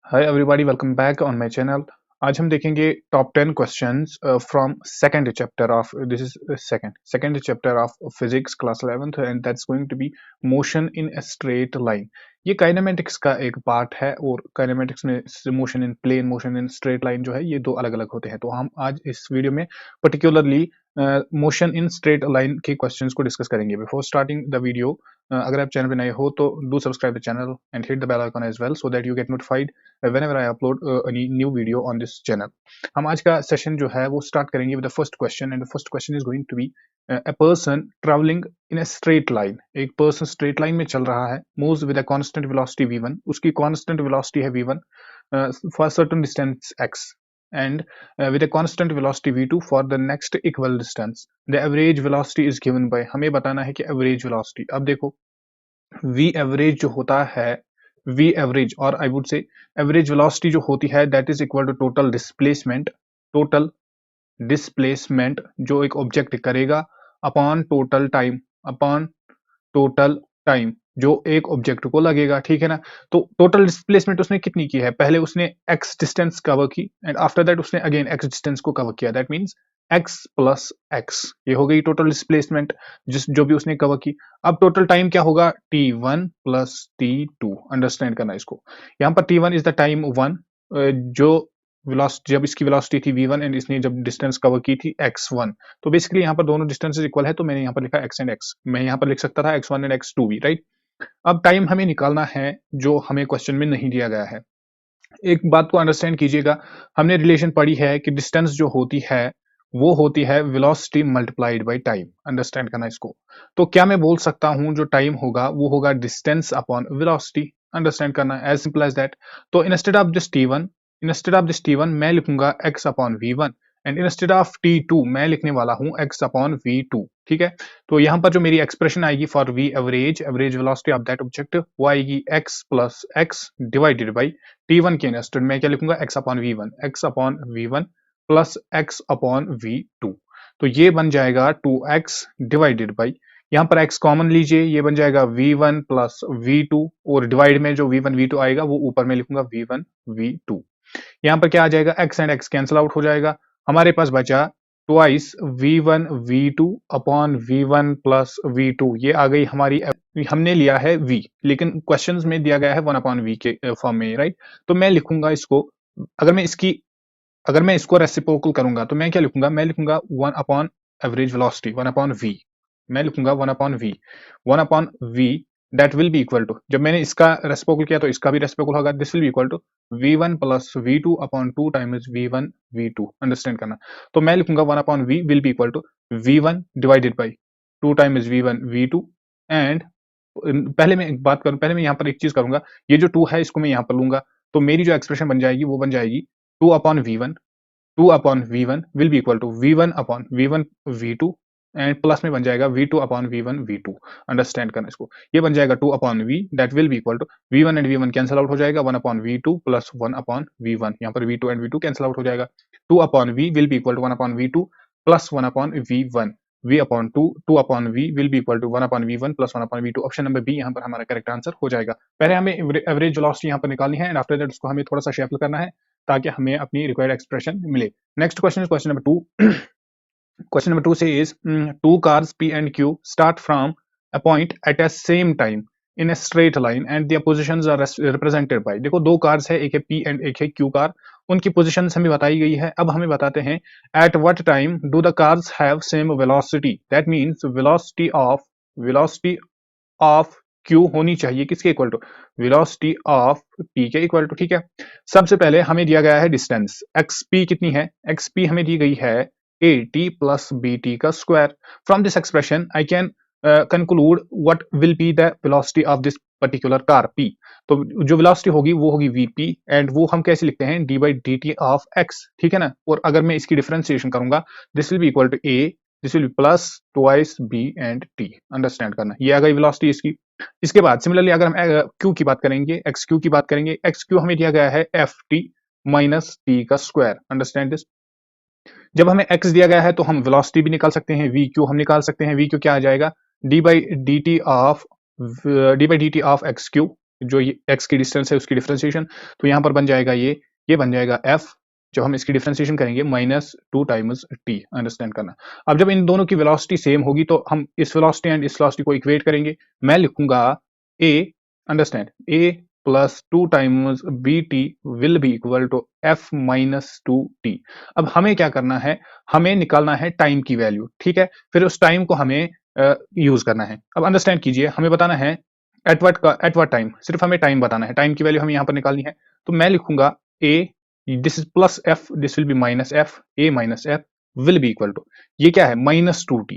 Hi everybody, welcome back on my channel. आज हम देखेंगे top 10 questions from second chapter of this is second chapter of physics class 11th and that's going to be motion in a straight line. ये kinematics का एक part है और kinematics में motion in plane, motion in straight line जो है ये दो अलग अलग होते हैं। तो हम आज इस वीडियो में particularly motion in straight line के क्वेश्चंस को डिस्कस करेंगे। बिफोर स्टार्टिंग द वीडियो, अगर आप चैनल पे नए हो तो do subscribe the channel and hit the bell icon as well so that you get notified whenever I upload any new video on this channel। हम आज का सेशन जो है वो स्टार्ट करेंगे with the first question and the first question is going to be a person traveling in a straight line। एक person straight line में चल रहा है, moves with a constant velocity v1, उसकी constant velocity है v1 for a certain distance x and with a constant velocity v2 for the next equal distance। the average velocity is given by, हमें बताना है कि average velocity। अब देखो v average जो होता है, v average और I would say average velocity जो होती है that is equal to total displacement जो एक ऑब्जेक्ट करेगा अपॉन टोटल टाइम जो एक ऑब्जेक्ट को लगेगा, ठीक है ना। तो टोटल डिस्प्लेसमेंट उसने कितनी की है, पहले उसने x डिस्टेंस कवर की एंड आफ्टर दैट उसने अगेन x डिस्टेंस को कवर किया, that means x plus x, ये हो गई टोटल डिस्प्लेसमेंट जो भी उसने कवर की। अब टोटल टाइम क्या होगा, t1 प्लस t2। अंडरस्टैंड करना इसको। यहाँ पर t1 इज द टाइम 1 जो वेलोसिटी, जब इसकी वेलोसिटी थी v1 एंड इसने जब डिस्टेंस कवर की थी x1। तो बेसिकली यहाँ पर दोनों डिस्टेंसेस इक्वल है, तो मैंने यहाँ पर लिखा x एंड x। मैं यहाँ पर लिख सकता था x1 एंड x2 भी, राइट। अब टाइम हमें निकालना है जो हमें क्वेश्चन में नहीं दिया गया है। एक बात को अंडरस्टैंड कीजिएगा, हमने रिलेशन पढ़ी है कि डिस्टेंस जो होती है वो होती है velocity multiplied by time. Understand करना इसको। तो क्या मैं बोल सकता हूं जो टाइम होगा वो होगा डिस्टेंस अपॉन वेलोसिटी। अंडरस्टैंड करना, एज सिंपल एज दैट। तो इंस्टेड ऑफ दिस टी1 मैं लिखूंगा x upon v1 and instead of t2 मैं लिखने वाला हूं x अपॉन v2, ठीक है। तो यहां पर जो मेरी एक्सप्रेशन आएगी for v average velocity of that object, वो आएगी x plus x divided by t1 के इंस्टेड मैं क्या लिखूंगा, x upon v1 plus x upon v2। तो ये बन जाएगा 2x डिवाइडेड बाई, यहाँ पर x कॉमन लीजिए, ये बन जाएगा v1 प्लस v2 और डिवाइड में जो v1 v2 आएगा वो ऊपर में लिखूंगा v1 v2। यहाँ पर क्या आ जाएगा, x and x cancel out हो जाएगा, हमारे पास बचा twice v1 v2 upon v1 plus v2। ये आ गई हमारी, हमने लिया है v लेकिन क्वेश्चंस में दिया गया है 1 अपॉन v के फॉर्म में, राइट। तो मैं लिखूंगा इसको, अगर मैं इसको रेसिप्रोकल करूंगा तो मैं क्या लिखूंगा, मैं लिखूंगा 1 upon average velocity 1 upon v। मैं लिखूंगा 1 upon v that will be equal to, जब मैंने इसका रेसिप्रोकल किया तो इसका भी रेसिप्रोकल होगा, this will be equal to v1 plus v2 upon 2 times v1 v2। Understand करना। तो मैं लिखूंगा 1 upon v will be equal to v1 divided by 2 times v1 v2 and पहले मैं यहाँ पर एक चीज करूंगा, ये जो 2 है इसको मैं यहाँ पर लूंगा, तो मेरी जो एक्सप्रेशन बन जाएगी वो बन जाएगी 2 upon v1 will be equal to v1 upon v1 v2 and plus में बन जाएगा v2 upon v1 v2। Understand करना इसको। ये बन जाएगा 2 upon v that will be equal to v1 and v1 cancel out हो जाएगा, 1 upon v2 plus 1 upon v1। यहाँ पर v2 and v2 cancel out हो जाएगा, 2 upon v will be equal to 1 upon v2 plus 1 upon v1। v upon 2 upon v will be equal to 1 upon v1 plus 1 upon v2। Option number B यहाँ पर हमारा correct answer हो जाएगा। पहले हमें average velocity यहाँ पर निकालनी है एंड आफ्टर दैट उसको हमें थोड़ा सा शेप करना है ताकि हमें अपनी रिक्वायर्ड एक्सप्रेशन मिले। Next question is question number 2। Question number 2 says two cars P and Q start from a point at a same time in a straight line and their positions are represented by। देखो दो cars है, एक है P and एक है Q car, उनकी positions हमें बताई गई है। अब हमें बताते हैं at what time do the cars have same velocity, that means velocity of Q होनी चाहिए किसके equal to, velocity of P के इक्वल टू, ठीक है। सबसे पहले हमें दिया गया है डिस्टेंस xp कितनी है, xp हमें दी गई है at plus bt का square. From this expression I can conclude what will be the velocity of this particular car p। तो जो वेलोसिटी होगी वो होगी vp एंड वो हम कैसे लिखते हैं, d by dt of x, ठीक है ना। और अगर मैं इसकी डिफरेंशिएशन करूंगा this will be equal to a, this will be plus twice b and t। Understand करना, ये आ गई वेलोसिटी इसकी। इसके बाद सिमिलरली अगर हम q की बात करेंगे, xq की बात करेंगे, xq हमें दिया गया है ft माइनस t का स्क्वायर। Understand this. जब हमें x दिया गया है तो हम वेलोसिटी भी निकाल सकते हैं, vq हम निकाल सकते हैं। vq क्या आ जाएगा, d by dt of x Q जो ये x की डिस्टेंस है उसकी डिफरेंशिएशन, तो यहाँ पर बन जाएगा ये बन जाएगा f, जब हम इसकी डिफरेंशिएशन करेंगे -2 टाइम्स t, अंडरस्टैंड करना। अब जब इन दोनों की वेलोसिटी सेम होगी तो हम इस वेलोसिटी एंड इस वेलोसिटी को इक्वेट करेंगे। मैं लिखूंगा a, understand, a plus 2 times bt will be equal to f minus 2t। अब हमें क्या करना है, हमें निकालना है टाइम की वैल्यू, ठीक है। फिर उस टाइम को हमें यूज करना है। अब अंडरस्टैंड कीजिए, हमें बताना है एट व्हाट टाइम, सिर्फ हमें टाइम बताना है, टाइम की वैल्यू हमें यहाँ पर निकालनी है। तो मैं लिखूंगा a, this is plus f, this will be minus f, a minus f will be equal to, ये क्या है -2t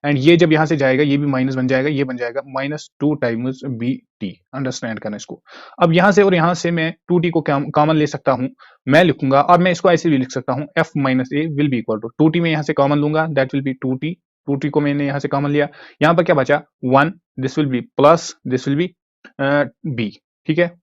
एंड ये जब यहां से जाएगा ये भी माइनस बन जाएगा, ये बन जाएगा -2 टाइम्स bt, अंडरस्टैंड करना इसको। अब यहां से और यहां से मैं 2t को कॉमन ले सकता हूं, मैं लिखूंगा, और मैं इसको ऐसे भी लिख सकता हूं f minus A will be equal to 2t में यहां से कॉमन लूंगा, that will B 2t, 2t को मैंने यहां से कॉमन लिया, यहां पर क्या बचा 1, this will be plus, this will B b, ठीक है,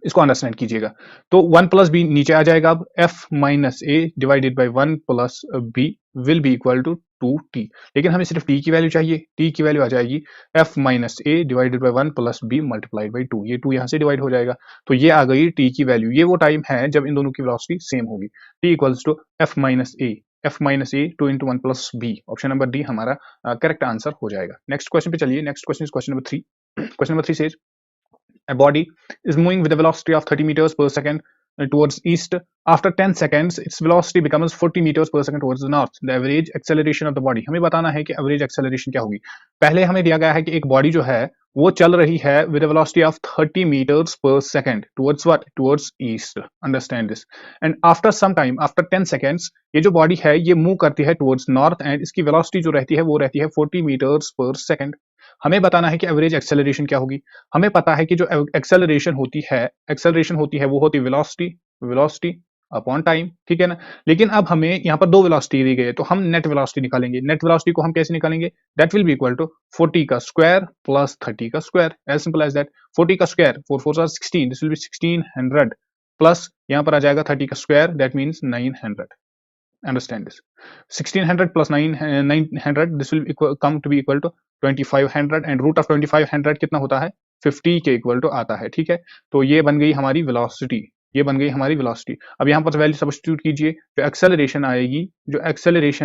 इसको अंडरस्टैंड कीजिएगा। तो 1 प्लस बी नीचे आ जाएगा, अब f minus A divided by 1 plus B will be equal to 2t, लेकिन हमें सिर्फ t की वैल्यू चाहिए, t की वैल्यू आ जाएगी f minus A divided by 1 plus B multiplied by 2, ये 2 यहाँ से डिवाइड हो जाएगा, तो ये आ गई t की वैल्यू। ये वो टाइम है जब इन दोनों की वेलोसिटी सेम होगी, t equals to f minus A 2 into 1 plus B, option number D हमारा करेक्ट आंसर हो जाएगा। नेक्स्ट क्वेश्चन पे चलिए, next question is question number 3। Question number 3 says a body is moving with a velocity of 30 meters per second towards east. After 10 seconds, its velocity becomes 40 meters per second towards the north. The average acceleration of the body, हमें बताना है कि average acceleration क्या होगी। पहले हमें दिया गया है कि एक बॉडी जो है वो चल रही है with a velocity of 30 meters per second towards what? Towards east. Understand this. And after some time, after 10 seconds, ये जो बॉडी है ये मूव करती है towards north and इसकी velocity जो रहती है वो रहती है 40 meters per second. हमें बताना है कि एवरेज एक्सेलरेशन क्या होगी। हमें पता है कि जो एक्सेलरेशन होती है वो होती है वेलोसिटी अपॉन टाइम, ठीक है ना। लेकिन अब हमें यहाँ पर दो वेलोसिटी दी गई है, तो हम नेट वेलोसिटी निकालेंगे। नेट वेलोसिटी को हम कैसे निकालेंगे, that will be equal to 40 का स्क्वायर प्लस 30 का square, as simple as that. 40 का square 4 4 are 16, this will be 1600 plus यहाँ पर आ जाएगा 30 का square, that means 900। Understand this. 1600 plus 900, this will come to be equal to 2500 and root of 2500 कितना होता है 50 के इक्वल टू आता है, ठीक है। तो ये बन गई हमारी वेलोसिटी, ये बन गई हमारी वेलोसिटी। अब यहाँ पर वैल्यू सब्स्टिट्यूट कीजिए, जो एक्सेलरेशन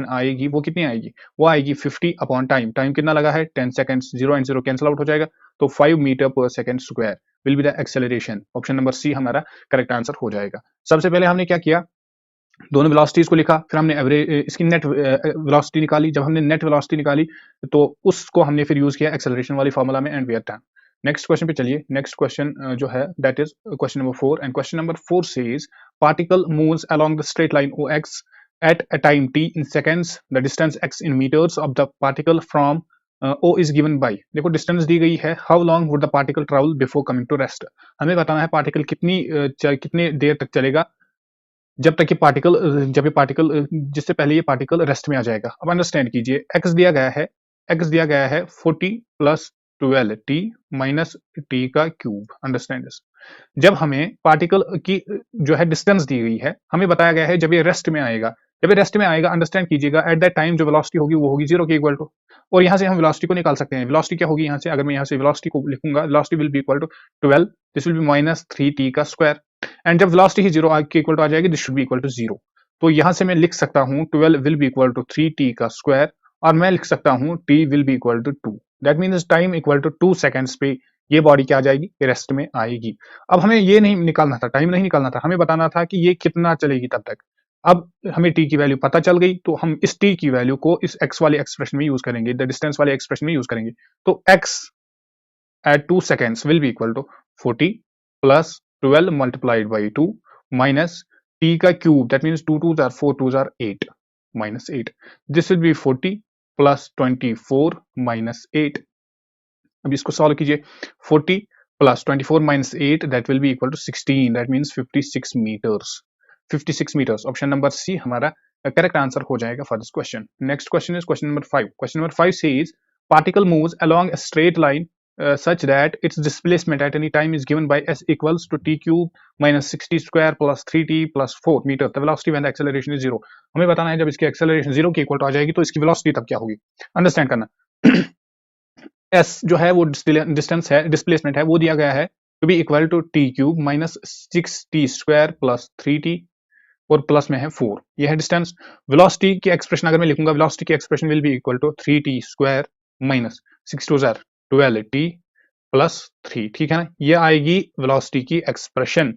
आएगी वो कितनी आएगी, वो आएगी 50 अपॉन टाइम। टाइम कितना लगा है 10 सेकंड्स, 0 एंड 0 कैंसिल आउट हो जाएगा, तो 5 metre per second square will be the acceleration. Option number C हमारा करेक्ट आंसर हो जाएगा। सबसे पहले हमने क्या किया, दोनों वेलोसिटीज को लिखा, फिर हमने एवरेज इसकी नेट वेलोसिटी निकाली। जब हमने नेट वेलोसिटी निकाली तो उसको हमने फिर यूज किया एक्सेलरेशन वाली फार्मूला में and we are done. Next question पे चलिए। नेक्स्ट क्वेश्चन जो है that is question number 4 and question number 4 says particle moves along the straight line OX at a time t in seconds, the distance x in meters of the particle from O is given by, देखो distance दी गई है, how long would the particle travel before coming to rest. हमें बताना है particle कितनी देर तक चलेगा जब ये पार्टिकल जिससे पहले ये पार्टिकल रेस्ट में आ जाएगा। अब अंडरस्टैंड कीजिए, x दिया गया है 40 प्लस 12 t माइनस टी का क्यूब, अंडरस्टैंड दिस। जब हमें पार्टिकल की जो है डिस्टेंस दी गई है, हमें बताया गया है जब ये रेस्ट में आएगा, अंडरस्टैंड कीजिएगा, एट दैट टाइम जो वेलोसिटी होगी वो होगी 0 के इक्वल टू, और यहाँ से हम वेलोसिटी को निकाल सकते हैं। वेलोसिटी क्या होगी यहाँ से, अगर मैं यहाँ से वेलोसिटी को लिखूंगा, velocity will be equal to 12, this will be minus 3t का स्क्वायर, एंड जब वेलोसिटी ही 0 के इक्वल टू आ जाएगी, this should be equal to 0। तो यहाँ से मैं लिख सकता हूँ 12 will be equal to 3t का स्क्वायर, और मैं लिख सकता हूँ t will be equal to 2, that means time equal to 2 seconds पे ये बॉडी क्या आ जाएगी, रेस्ट में आएगी। अब हमें ये नहीं निकालना था, टाइम नहीं निकालना था, हमें बताना था कि ये कितना चलेगी तब तक। अब हमें t की वैल्यू पता चल गई, तो हम इस t की वैल्यू को इस x वाले एक्सप्रेशन में यूज करेंगे, द डिस्टेंस वाले एक्सप्रेशन में यूज करेंगे। तो x at 2 seconds will be equal to 40 plus 12 multiplied by 2 minus t का cube, that means 2 2s are 4 2s are 8 minus 8, this will be 40 plus 24 minus 8। अब इसको solve कीजिए, 40 plus 24 minus 8 that will be equal to 16, that means 56 meters, 56 meters। Option number C हमारा correct answer हो जाएगा for this question. Next question is question number 5। Question number 5 says particle moves along a straight line such that its displacement at any time is given by s equals to t cube minus 60 square plus 3t plus 4 meter, the velocity when the acceleration is 0। हमें बताना है जब इसकी acceleration 0 के equal to आ जाएगी तो इसकी velocity तब क्या होगी, अंडरस्टैंड करना। एस जो है वो डिस्टेंस है, डिस्प्लेसमेंट है, वो दिया गया है to be equal to t cube minus 6t² plus 3t और प्लस में है 4। ये है डिस्टेंस। वेलोसिटी की एक्सप्रेशन अगर मैं लिखूंगा, वेलोसिटी की expression will be equal to 3t² minus 6×2 12t plus 3। ठीक है ना, ये आएगी वेलोसिटी की एक्सप्रेशन।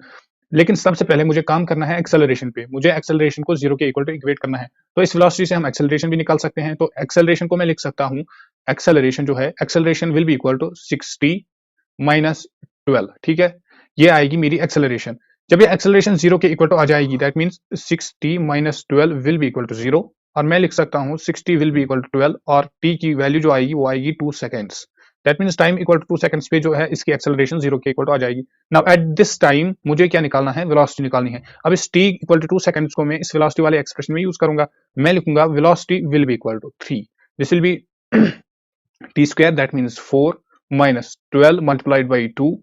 लेकिन सबसे पहले मुझे काम करना है एक्सेलरेशन पे, मुझे एक्सेलरेशन को जीरो के इक्वल टू इक्वेट करना है। तो इस वेलोसिटी से हम एक्सेलरेशन भी निकाल सकते हैं। तो एक्सेलरेशन को मैं लिख सकता हूं, एक्सेलरेशन जो है, acceleration will be equal to 6t minus 12। ठीक है, ये आएगी मेरी एक्सेलरेशन। जब ये एक्सेलरेशन जीरो के इक्वल टू आ जाएगी, that means 6t minus 12 will be equal to zero. और मैं लिख सकता हूँ 6t will be equal to 12 और t की वैल्यू जो आएगी वो आएगी 2 seconds. That means time equal to 2 seconds पे जो है इसकी एक्सेलरेशन जीरो के इक्वल टू आ जाएगी। नाउ एट दिस टाइम मुझे क्या निकालना है, वेलोसिटी निकालनी है। अब इस t इक्वल टू 2 सेकेंड्स को मैं इस वेलोसिटी वाले एक्सप्रेशन में यूज करूंगा। मैं लिखूंगा velocity will be equal to 3, this will be t², that means 4 minus 12 multiplied by 2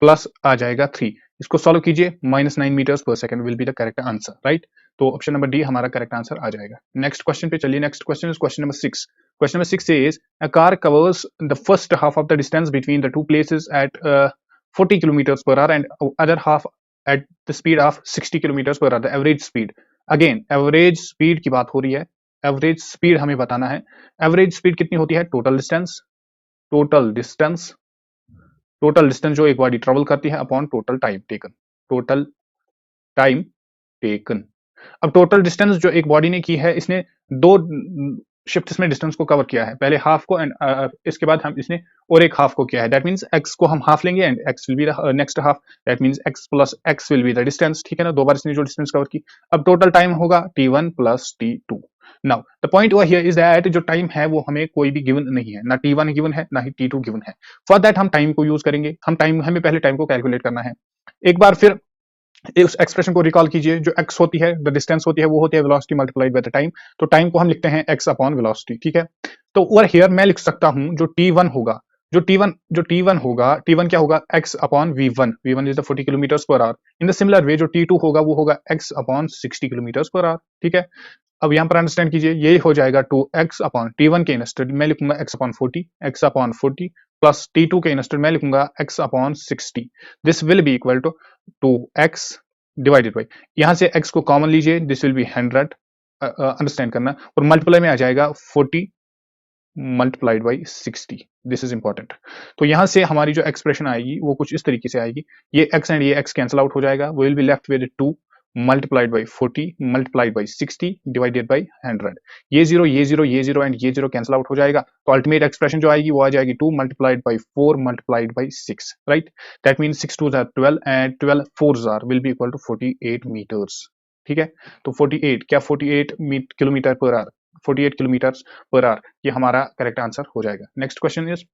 plus आ जाएगा 3। इसको सॉल्व कीजिए, -9 मीटर्स पर second will be the correct answer, right. तो ऑप्शन नंबर डी हमारा करेक्ट आंसर आ जाएगा। नेक्स्ट क्वेश्चन पे चलिए। Next question is question number 6। क्वेश्चन number 6 is a car covers the first half of the distance between the two places at 40 kilometres per hour and other half at the speed of 60 kilometres per hour, the average speed. Again average speed की बात हो रही है, average speed हमें बताना है। Average speed कितनी होती है, total distance, total distance, total distance जो एक बॉडी ट्रेवल करती है upon total time taken, total time taken. अब टोटल डिस्टेंस जो एक बॉडी ने की है, इसने दो शिफ्ट्स में डिस्टेंस को कवर किया है, पहले हाफ को एंड इसके बाद हम इसने और एक हाफ को किया है। दैट मींस एक्स को हम हाफ लेंगे and x will be the next half, that means x plus x will be the distance. ठीक है ना, दो बार इसने जो डिस्टेंस कवर की। अब टोटल टाइम होगा t1 plus t2। Now the point over here is that जो टाइम है वो हमें कोई भी गिवन नहीं है, ना t1 गिवन है ना ही t2 गिवन है। फॉर दैट हम टाइम को यूज करेंगे। हमें पहले टाइम को कैलकुलेट करना है। एक बार फिर उस एक्सप्रेशन को रिकॉल कीजिए। जो x होती है, द डिस्टेंस होती है, वो होती है velocity multiplied by the time. तो टाइम को हम लिखते हैं x अपॉन वेलोसिटी। ठीक है, तो ओवर हियर मैं लिख सकता हूं जो t1 होगा, जो t1 होगा, t1 क्या होगा, x upon v1, v1 is the 40 kilometres per hour. In the similar way जो t2 होगा वो होगा x upon 60 kilometres per hour. ठीक है, अब यहां पर अंडरस्टैंड कीजिए, ये हो जाएगा 2x अपॉन t1 के इंस्टेड मैं लिखूंगा x upon 40, x upon 40 plus t2 के इंस्टेड मैं लिखूंगा x upon 60। This will be equal to 2x divided by, यहां से x को कॉमन लीजिए, दिस विल बी 100, अंडरस्टैंड करना, और मल्टीप्लाई में आ जाएगा 40 multiplied by 60। This is important. तो यहां से हमारी जो एक्सप्रेशन आएगी वो कुछ इस तरीके से आएगी, ये x एंड ये x कैंसिल आउट हो जाएगा, we will be left with 2 multiplied by 40 multiplied by 60 divided by 100। ये जीरो एंड ये जीरो कैंसिल आउट हो जाएगा, तो अल्टीमेट एक्सप्रेशन जो आएगी वो आ जाएगी 2 multiplied by 4 multiplied by 6, right. That means 6 2 12 and 12 4 will be equal to 48 meters. ठीक है, तो 48 क्या, 48 kilometre per hour, 48 kilometre per hour, ये हमारा करेक्ट आंसर हो जाएगा। Next question is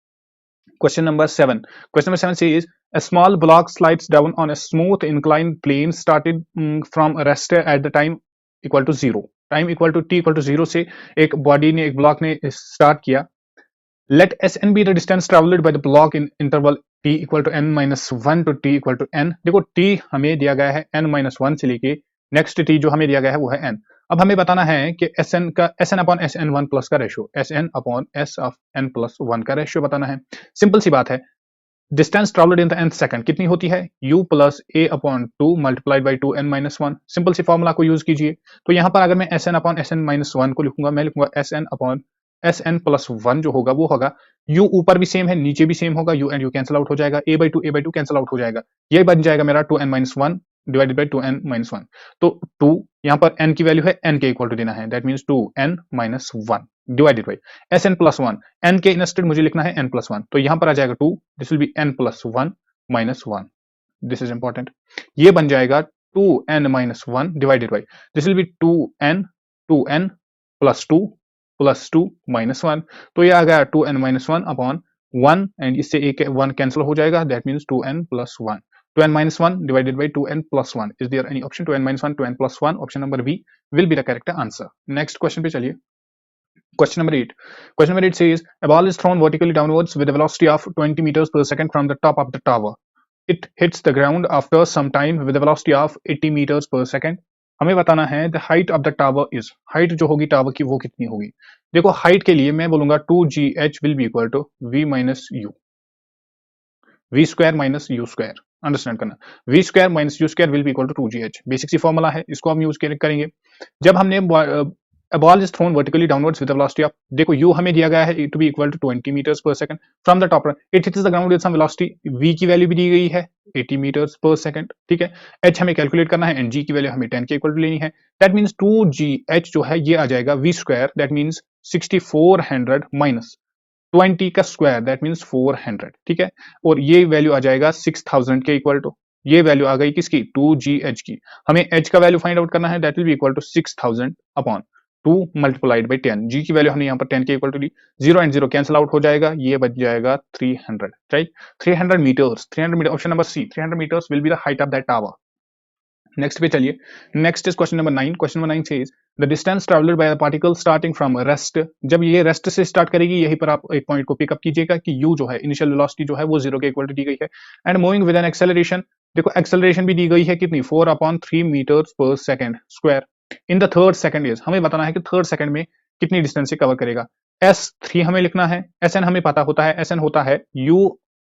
question number 7। Question number 7 says a small block slides down on a smooth inclined plane started from a rest at the time equal to 0, time equal to t equal to 0 से एक body ने, एक block ने start किया। Let Sn be the distance traveled by the block in interval t equal to n minus 1 to t equal to n। देखो t हमें दिया गया है n minus 1 से लेके नेक्स्ट t जो हमें दिया गया है वो है n। अब हमें बताना है कि Sn का Sn अपॉन Sn1 प्लस का ratio, Sn upon S of n plus 1 का रेशियो बताना है। सिंपल सी बात है, distance travelled in the nth second कितनी होती है, u plus a upon 2 multiplied by 2n minus 1। Simple सी फॉर्मूला को यूज कीजिए। तो यहां पर अगर मैं Sn अपॉन Sn माइनस 1 को लिखूंगा, मैं लिखूंगा Sn अपॉन Sn प्लस 1 जो होगा वो होगा, u ऊपर भी सेम है नीचे भी सेम होगा, u and u cancel out हो जाएगा, a बाई 2 कैंसिल आउट हो जाएगा, ये बन जाएगा मेरा 2n minus 1 divided by 2n minus 1। तो 2 यहाँ पर n की वैल्यू है, n के इक्वल टू देना है, that means 2n minus 1 divided by Sn plus 1, n के इंस्टेड मुझे लिखना है n प्लस 1, तो यहां पर आ जाएगा 2, this will B n plus 1 minus 1, this is important. ये बन जाएगा 2n minus 1 divided by, this will B 2n plus 2 minus 1, तो ये आ गया 2n माइनस 1 अपॉन 1 एंड इससे एक 1 कैंसिल हो जाएगा, that means 2n plus 1, 2n minus 1 divided by 2n plus 1. Is there any option? 2n minus 1, 2n plus 1. Option number B will be the correct answer. Next question पे चलिए। Question number 8. Question number 8 says a ball is thrown vertically downwards with a velocity of 20 meters per second from the top of the tower. It hits the ground after some time with a velocity of 80 meters per second. हमें बताना है the height of the tower is, height जो होगी tower की वो कितनी होगी। देखो हाइट के लिए मैं बोलूंगा 2gh will be equal to v minus u, v square minus u square, understand करना, v square minus u square will be equal to 2gh, basic सी फॉर्मूला है, इसको हम यूज करेंगे। जब हमने a ball is thrown vertically downwards with a velocity of, देखो u हमें दिया गया है to be equal to 20 meters per second from the top, it hits the ground with some velocity, v की वैल्यू भी दी गई है 80 meters per second, ठीक है। h हमें कैलकुलेट करना है एंड g की वैल्यू हमें 10 के इक्वल टू लेनी है। दैट मींस 2gh जो है ये आ जाएगा v square, that means 6400 minus 20 का स्क्वायर, दैट मींस 400, ठीक है। और ये वैल्यू आ जाएगा 6000 के इक्वल टू, ये वैल्यू आ गई किसकी, 2gh की। हमें h का वैल्यू फाइंड आउट करना है, that will be equal to 6000 upon 2 multiplied by 10, g की वैल्यू हमने यहाँ पर 10 के इक्वल टू ली, 0 एंड 0 कैंसिल आउट हो जाएगा, ये बच जाएगा 300, right. 300 meters, 300 meter, option number C, 300 meters will be the height of that tower. Next पे चलिए, next is question number 9। Question number 9 says the distance travelled by the particle starting from rest, जब ये rest से start करेगी, यहीं पर आप एक पॉइंट को पिकअप कीजिएगा कि u जो है इनिशियल वेलोसिटी जो है वो 0 के इक्वल टू दी गई है, and moving with an acceleration, देखो एक्सेलरेशन भी दी गई है कितनी, 4/3 मीटर्स पर second square in the third second is, हमें बताना है कि थर्ड सेकंड में कितनी डिस्टेंस से कवर करेगा। s3 हमें लिखना है, sn हमें पता होता है, sn होता है u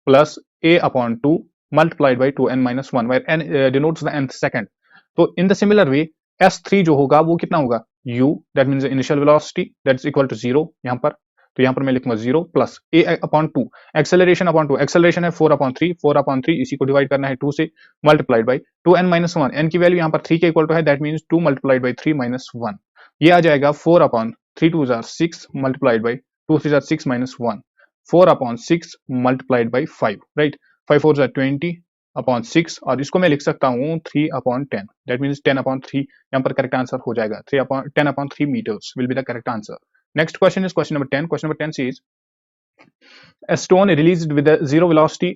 plus a/2 multiplied by 2n minus 1 where n denotes the nth second। तो in the similar way s3 जो होगा वो कितना होगा, u that means initial velocity that is equal to 0 यहाँ पर, तो यहाँ पर मैं लिखूंगा 0 plus a/2 acceleration upon 2, acceleration है 4/3, 4/3 इसी को डिवाइड करना है 2 से, multiplied by 2n minus 1, n की वैल्यू यहाँ पर 3 के इक्वल टू है, that means 2 multiplied by 3 minus 1, ये आ जाएगा 4/3 2 jar 6 multiplied by 2 3 jar 6 minus 1, 4/6 multiplied by 5, right, 5 4 jar 20 upon 6, और इसको मैं लिख सकता हूँ 3/10, दैट मींस 10/3, यहाँ पर करेक्ट आंसर हो जाएगा 10/3 meters will be the correct answer. Next question is question number 10। Question number 10 says a stone released with a zero velocity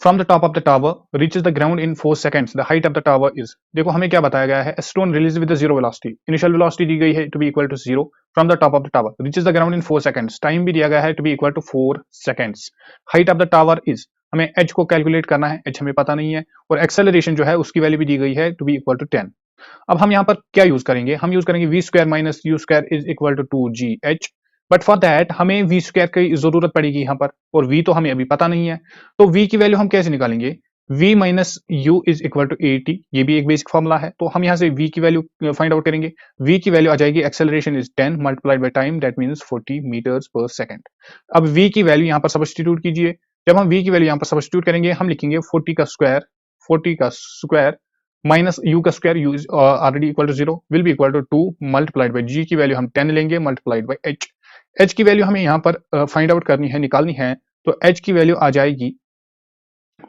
from the top of the tower reaches the ground in 4 seconds, the height of the tower is, देखो हमें क्या बताया गया है, stone released with the zero velocity, initial velocity दी गई है to be equal to 0 from the top of the tower reaches the ground in 4 seconds, time भी दिया गया है to be equal to 4 seconds, height of the tower is, हमें h को calculate करना है, h हमें पता नहीं है, और एक्सेलरेशन जो है उसकी वैल्यू भी दी गई है to be equal to 10। अब हम यहाँ पर क्या यूज करेंगे, हम यूज करेंगे v square minus u square is equal to 2gh, but for that हमें v स्क्वायर की जरूरत पड़ेगी यहाँ पर, और v तो हमें अभी पता नहीं है, तो v की वैल्यू हम कैसे निकालेंगे, v minus u is equal to 80, ये भी एक बेसिक फॉर्मूला है, तो हम यहाँ से v की वैल्यू फाइंड आउट करेंगे, v की वैल्यू आ जाएगी, acceleration is 10 multiplied by time that means 40 meters पर सेकंड। अब v की वैल्यू यहाँ पर सब्स्टिट्यूट कीजिए, जब हम v की वैल्यू यहाँ पर सब्स्टिट्यूट करेंगे, हम लिखेंगे 40 का स्क्वायर माइनस u का square, u is already equal to 0 will be equal to 2 multiplied by g की वैल्यू हम 10 लेंगे मल्टीप्लाइड बाय h, h की वैल्यू हमें यहाँ पर फाइंड आउट करनी है, निकालनी है, तो h की वैल्यू आ जाएगी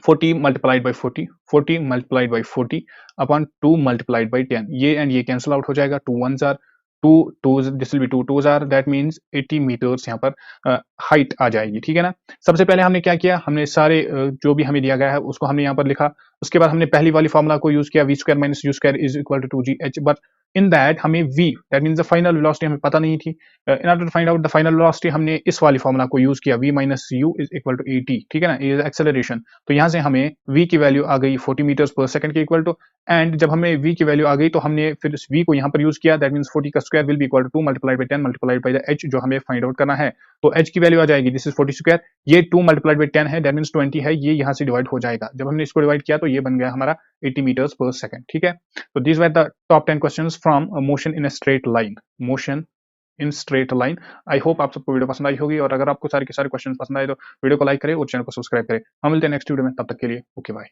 40 multiplied by 40, 40 multiplied by 40 upon 2 multiplied by 10, ये एंड ये कैंसिल आउट हो जाएगा, 2 1s are 2 this will be 2 2s are, that means 80 meters यहाँ पर हाइट आ जाएगी, ठीक है ना। सबसे पहले हमने क्या किया, हमने सारे जो भी हमें दिया गया है उसको हमने यहाँ पर लिखा, उसके बाद हमने पहली वाली फॉर्मूला को यूज किया, v square minus u square is equal to 2gh, but in that हमें v that means the final velocity हमें पता नहीं थी, in order to find out the final velocity हमने इस वाली फॉर्मूला को यूज किया, v minus u is equal to 80, ठीक है ना, ये एक्सेलरेशन, तो यहाँ से हमें v की वैल्यू आ गई 40 मीटर्स पर सेकंड के इक्वल टू, एंड जब हमें v की वैल्यू आ गई तो हमने फिर इस v को यहाँ पर यूज किया, दैट मींस 40 का square will be equal to 2 multiplied by 10 multiplied by the h जो हमें फाइंड आउट करना है, तो h की वैल्यू आ जाएगी, दिस इज 40 स्क्वायर, ये 2 मल्टीप्लाइड बाय 10 है, दैट मींस 20 है, ये यहाँ से डिवाइड हो जाएगा, जब हमने इसको डिवाइड किया तो ये बन गया हमारा 80 meters per second, ठीक है। तो these were the top 10 questions from motion in a straight line, motion in straight line. I hope आप सबको वीडियो पसंद आई होगी, और अगर आपको सारे के सारे क्वेश्चन पसंद आए तो वीडियो को लाइक करें और चैनल को सब्सक्राइब करें। हम मिलते हैं नेक्स्ट वीडियो में, तब तक के लिए ओके बाय।